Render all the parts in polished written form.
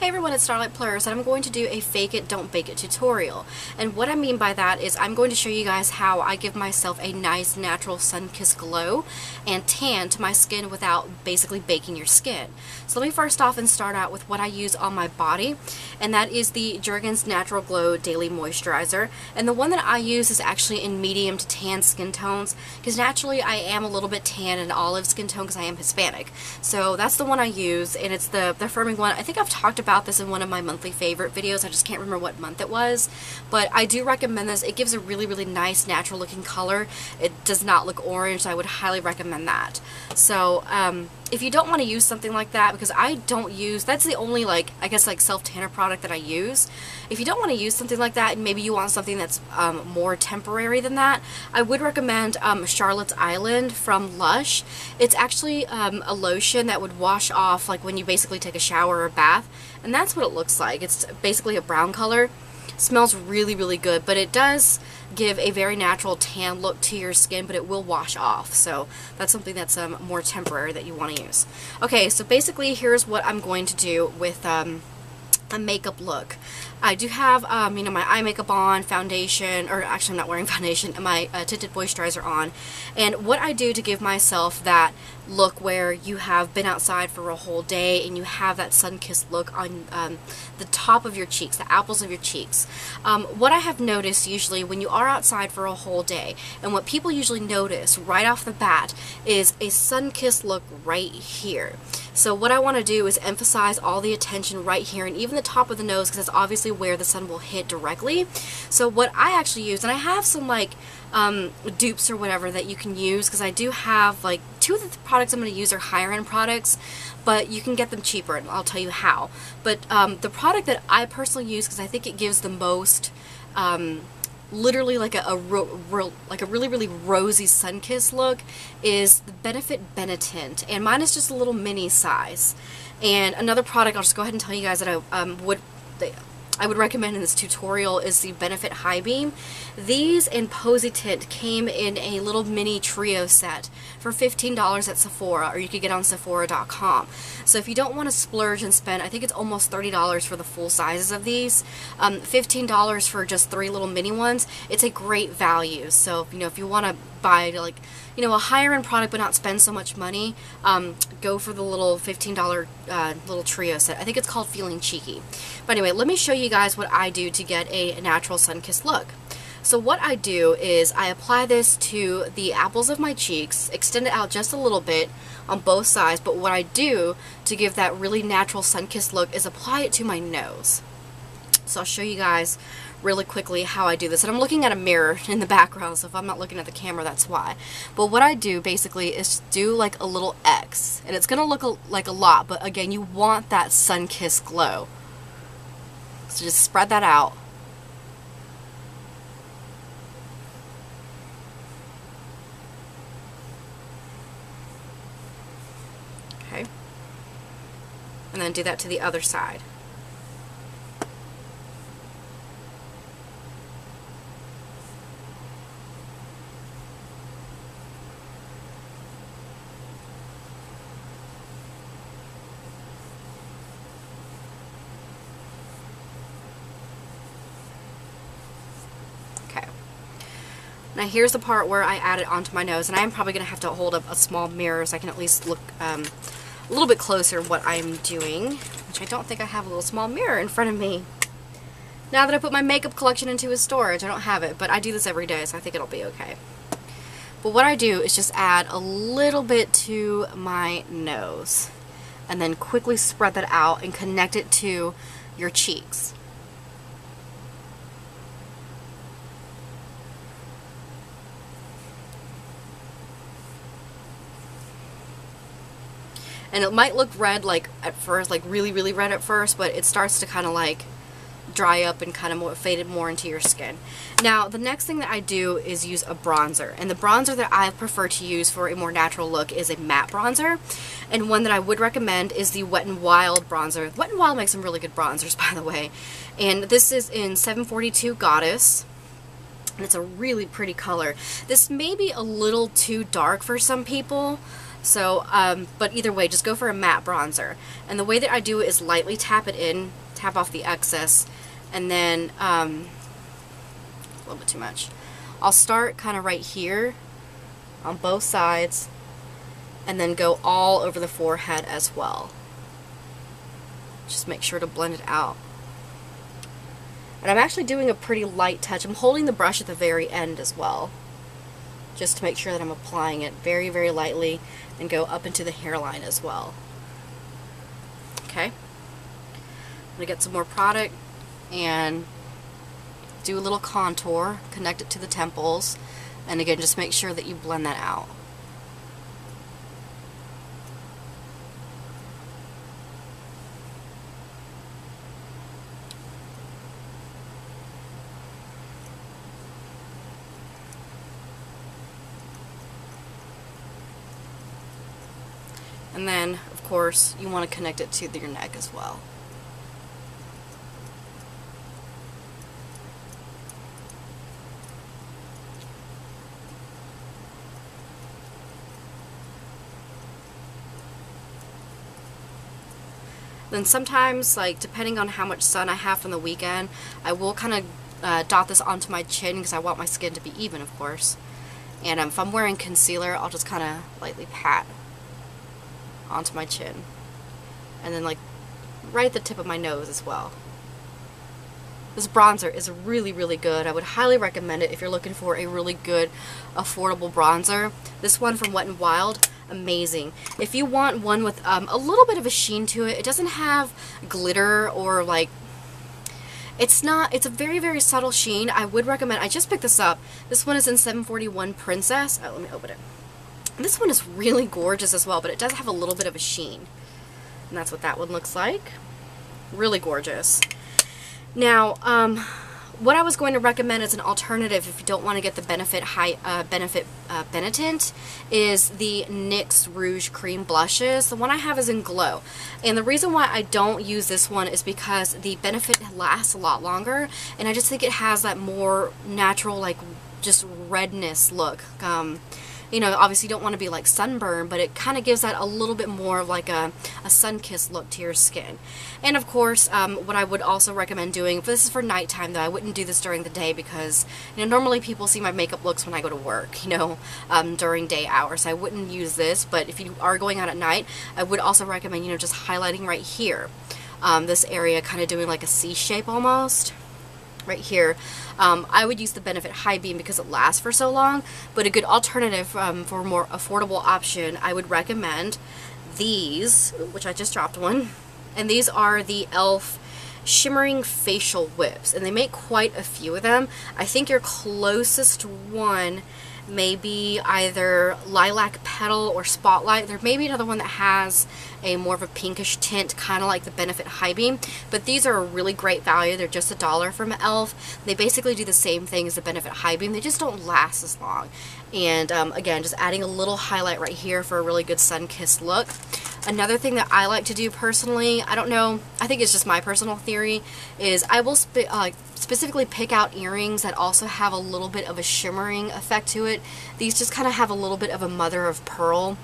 Hey everyone, it's Starlight Plurs, and I'm going to do a fake it, don't bake it tutorial. And what I mean by that is I'm going to show you guys how I give myself a nice natural sun-kissed glow and tan to my skin without basically baking your skin. So let me first off and start out with what I use on my body, and that is the Jergens Natural Glow Daily Moisturizer. And the one that I use is actually in medium to tan skin tones, because naturally I am a little bit tan and olive skin tone because I am Hispanic. So that's the one I use, and it's the firming one. I think I've talked about this in one of my monthly favorite videos. I just can't remember what month it was, but I do recommend this. It gives a really nice natural looking color. It does not look orange, so I would highly recommend that. So if you don't want to use something like that, because I don't use, that's the only I guess self-tanner product that I use. If you don't want to use something like that and maybe you want something that's more temporary than that, I would recommend Charlotte's Island from Lush. It's actually a lotion that would wash off when you basically take a shower or bath, and that's what it looks like. It's basically a brown color. Smells really good, but it does give a very natural tan look to your skin, but it will wash off. So that's something that's more temporary that you want to use. Okay, so basically here's what I'm going to do with a makeup look. I do have you know, my eye makeup on, foundation, or actually I'm not wearing foundation, and my tinted moisturizer on. And what I do to give myself that look where you have been outside for a whole day and you have that sun-kissed look on the top of your cheeks, the apples of your cheeks. What I have noticed usually when you are outside for a whole day, and what people usually notice right off the bat, is a sun-kissed look right here. So what I want to do is emphasize all the attention right here, and even the top of the nose, because that's obviously where the sun will hit directly. So what I actually use, and I have some dupes or whatever that you can use, because I do have two of the products I'm going to use are higher end products, but you can get them cheaper, and I'll tell you how. But the product that I personally use, because I think it gives the most literally a really rosy sun-kissed look, is the Benefit Benetint, and mine is just a little mini size. And another product I'll just go ahead and tell you guys that I would recommend in this tutorial is the Benefit High Beam. These and Posy Tint came in a little mini trio set for $15 at Sephora, or you could get on Sephora.com. So if you don't want to splurge and spend, I think it's almost $30 for the full sizes of these, $15 for just 3 little mini ones, it's a great value. So you know, if you want to buy you know, a higher end product but not spend so much money, go for the little $15 little trio set. I think it's called Feeling Cheeky. But anyway, let me show you guys what I do to get a natural sun-kissed look. So what I do is I apply this to the apples of my cheeks, extend it out just a little bit on both sides, but what I do to give that really natural sun-kissed look is apply it to my nose. So I'll show you guys really quickly how I do this. And I'm looking at a mirror in the background, so if I'm not looking at the camera, that's why. But what I do basically is do a little X. And it's going to look like a lot, but again, you want that sun-kissed glow. So just spread that out. Okay. And then do that to the other side. Now here's the part where I add it onto my nose, and I am probably going to have to hold up a small mirror so I can at least look a little bit closer what I'm doing, which I don't think I have a little small mirror in front of me. Now that I put my makeup collection into a storage, I don't have it, but I do this every day, so I think it'll be okay. But what I do is just add a little bit to my nose, and then quickly spread that out and connect it to your cheeks. And it might look red at first, really red at first, but it starts to kind of dry up and kind of fade more into your skin. Now the next thing that I do is use a bronzer, and the bronzer that I prefer to use for a more natural look is a matte bronzer, and one that I would recommend is the Wet n Wild bronzer. Wet n Wild makes some really good bronzers, by the way, and this is in 742 Goddess. And it's a really pretty color. This may be a little too dark for some people, So, but either way, just go for a matte bronzer. And the way that I do it is lightly tap it in, tap off the excess, and then, a little bit too much. I'll start kind of right here on both sides, and then go all over the forehead as well. Just make sure to blend it out. And I'm actually doing a pretty light touch. I'm holding the brush at the very end as well, just to make sure that I'm applying it very, very lightly, and go up into the hairline as well. Okay. I'm going to get some more product and do a little contour, connect it to the temples, and again, just make sure that you blend that out. And then, of course, you want to connect it to your neck as well. Then sometimes, like, depending on how much sun I have from the weekend, I will kind of dot this onto my chin because I want my skin to be even, of course. And if I'm wearing concealer, I'll just kind of lightly pat onto my chin, and then like right at the tip of my nose as well. This bronzer is really, really good. I would highly recommend it if you're looking for a really good affordable bronzer. This one from Wet n Wild, amazing. If you want one with a little bit of a sheen to it, it doesn't have glitter or like, it's a very, very subtle sheen. I would recommend, I just picked this up. This one is in 741 Princess. Let me open it. This one is really gorgeous as well, but it does have a little bit of a sheen. And that's what that one looks like. Really gorgeous. Now, what I was going to recommend as an alternative if you don't want to get the Benefit Benetint is the NYX Rouge Cream Blushes. The one I have is in Glow. And the reason why I don't use this one is because the Benefit lasts a lot longer, and I just think it has that more natural, like, just redness look. You know, obviously you don't want to be like sunburn, but it kind of gives that a little bit more of like a sun-kissed look to your skin. And of course, what I would also recommend doing, if this is for nighttime though, I wouldn't do this during the day because, you know, normally people see my makeup looks when I go to work, you know, during day hours. I wouldn't use this, but if you are going out at night, I would also recommend, you know, just highlighting right here. This area, kind of doing like a C shape almost. Right here. I would use the Benefit High Beam because it lasts for so long, but a good alternative for a more affordable option, I would recommend these, which I just dropped one, and these are the e.l.f. Shimmering Facial Whips, and they make quite a few of them. I think your closest one may be either Lilac Petal or Spotlight. There may be another one that has a more of a pinkish tint, kind of like the Benefit High Beam, but these are a really great value. They're just $1 from e.l.f. They basically do the same thing as the Benefit High Beam. They just don't last as long. And again, just adding a little highlight right here for a really good sun-kissed look. Another thing that I like to do personally, I don't know, I think it's just my personal theory, is I will specifically pick out earrings that also have a little bit of a shimmering effect to it. These just kind of have a little bit of a mother of pearl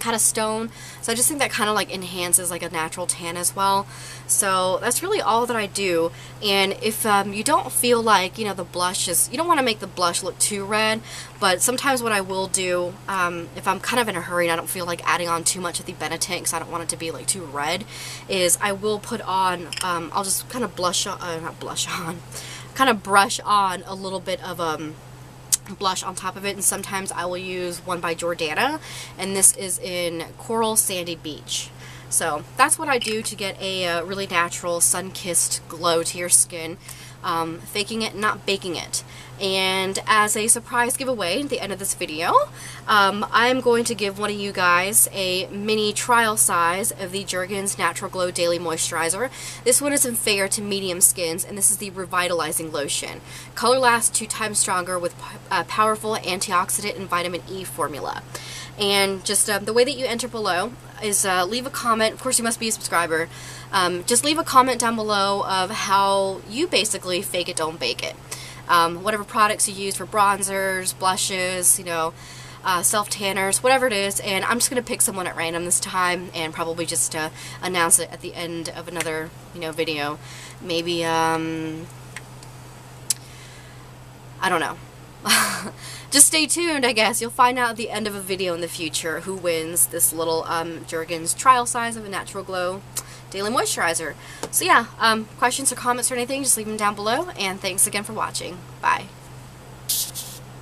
kind of stone, so I just think that kind of like enhances like a natural tan as well. So that's really all that I do. And if you don't feel like, you know, the blush is, you don't want to make the blush look too red, but sometimes what I will do, if I'm kind of in a hurry and I don't feel like adding on too much of the Benetint because I don't want it to be like too red, is I will put on, I'll just kind of brush on a little bit of blush on top of it, and sometimes I will use one by Jordana, and this is in Coral Sandy Beach. So that's what I do to get a really natural sun-kissed glow to your skin, faking it, not baking it. And as a surprise giveaway at the end of this video, I'm going to give one of you guys a mini trial size of the Jergens Natural Glow Daily Moisturizer. This one is in fair to medium skins, and this is the Revitalizing Lotion. Color lasts 2 times stronger with powerful antioxidant and vitamin E formula. And just the way that you enter below is leave a comment. Of course, you must be a subscriber. Just leave a comment down below of how you basically fake it, don't bake it. Whatever products you use for bronzers, blushes, you know, self-tanners, whatever it is, and I'm just going to pick someone at random this time and probably just announce it at the end of another, video. Maybe, I don't know. Just stay tuned, I guess. You'll find out at the end of a video in the future who wins this little Jergens trial size of a Natural Glow Daily Moisturizer. So yeah, questions or comments or anything, just leave them down below, and thanks again for watching. Bye.